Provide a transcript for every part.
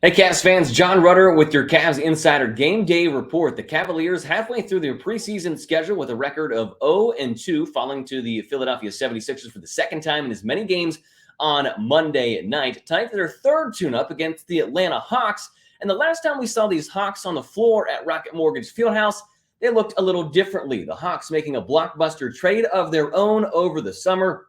Hey, Cavs fans, John Rutter with your Cavs Insider Game Day Report. The Cavaliers halfway through their preseason schedule with a record of 0-2, falling to the Philadelphia 76ers for the second time in as many games on Monday night. Tonight, their third tune-up against the Atlanta Hawks. And the last time we saw these Hawks on the floor at Rocket Mortgage Fieldhouse, they looked a little differently. The Hawks making a blockbuster trade of their own over the summer.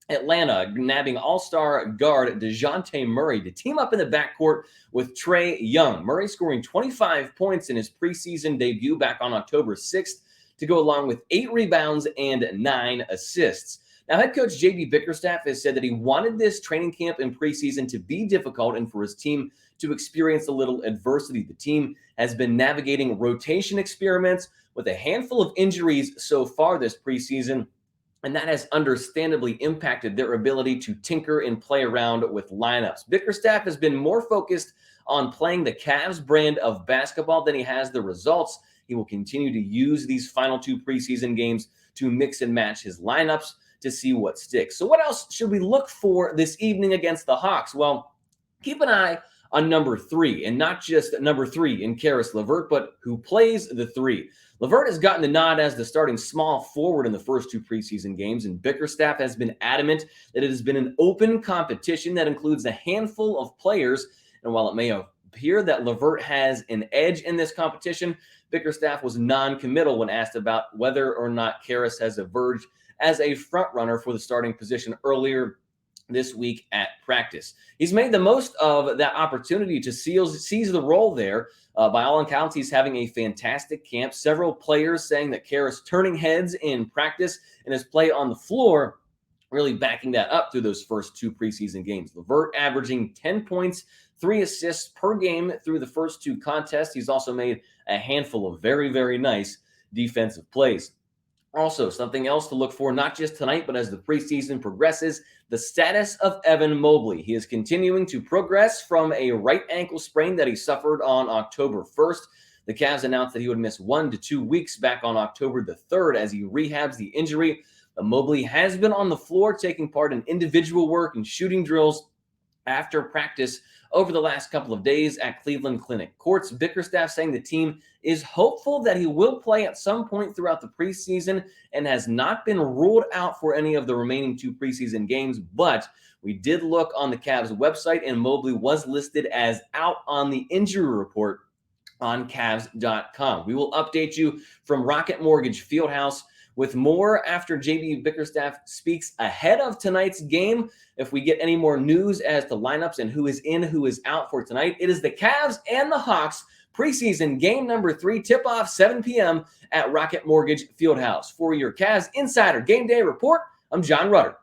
Atlanta nabbing all-star guard DeSHounte Murray to team up in the backcourt with Trae Young. Murray scoring 25 points in his preseason debut back on October 6th to go along with 8 rebounds and 9 assists. Now, head coach J.B. Bickerstaff has said that he wanted this training camp and preseason to be difficult and for his team to experience a little adversity. The team has been navigating rotation experiments with a handful of injuries so far this preseason, and that has understandably impacted their ability to tinker and play around with lineups. Bickerstaff has been more focused on playing the Cavs brand of basketball than he has the results. He will continue to use these final 2 preseason games to mix and match his lineups to see what sticks. So what else should we look for this evening against the Hawks? Well, keep an eye on number 3, and not just number 3 in Caris LeVert, but who plays the 3. LeVert has gotten the nod as the starting small forward in the first 2 preseason games, and Bickerstaff has been adamant that it has been an open competition that includes a handful of players. And while it may appear that LeVert has an edge in this competition, Bickerstaff was non-committal when asked about whether or not Caris has emerged as a front runner for the starting position earlier this week at practice. He's made the most of that opportunity to seize the role there. By all accounts, he's having a fantastic camp. Several players saying that Caris turning heads in practice and his play on the floor really backing that up through those first 2 preseason games. LeVert averaging 10 points, 3 assists per game through the first 2 contests. He's also made a handful of very, very nice defensive plays. Also, something else to look for, not just tonight, but as the preseason progresses, the status of Evan Mobley. He is continuing to progress from a right ankle sprain that he suffered on October 1st. The Cavs announced that he would miss 1 to 2 weeks back on October the 3rd as he rehabs the injury. Mobley has been on the floor taking part in individual work and shooting drills after practice over the last couple of days at Cleveland Clinic Courts. Bickerstaff saying the team is hopeful that he will play at some point throughout the preseason and has not been ruled out for any of the remaining 2 preseason games. But we did look on the Cavs website, and Mobley was listed as out on the injury report on Cavs.com. We will update you from Rocket Mortgage Fieldhouse with more after J.B. Bickerstaff speaks ahead of tonight's game. If we get any more news as to lineups and who is in, who is out for tonight, it is the Cavs and the Hawks preseason game number 3, tip-off 7 p.m. at Rocket Mortgage Fieldhouse. For your Cavs Insider Game Day Report, I'm John Rutter.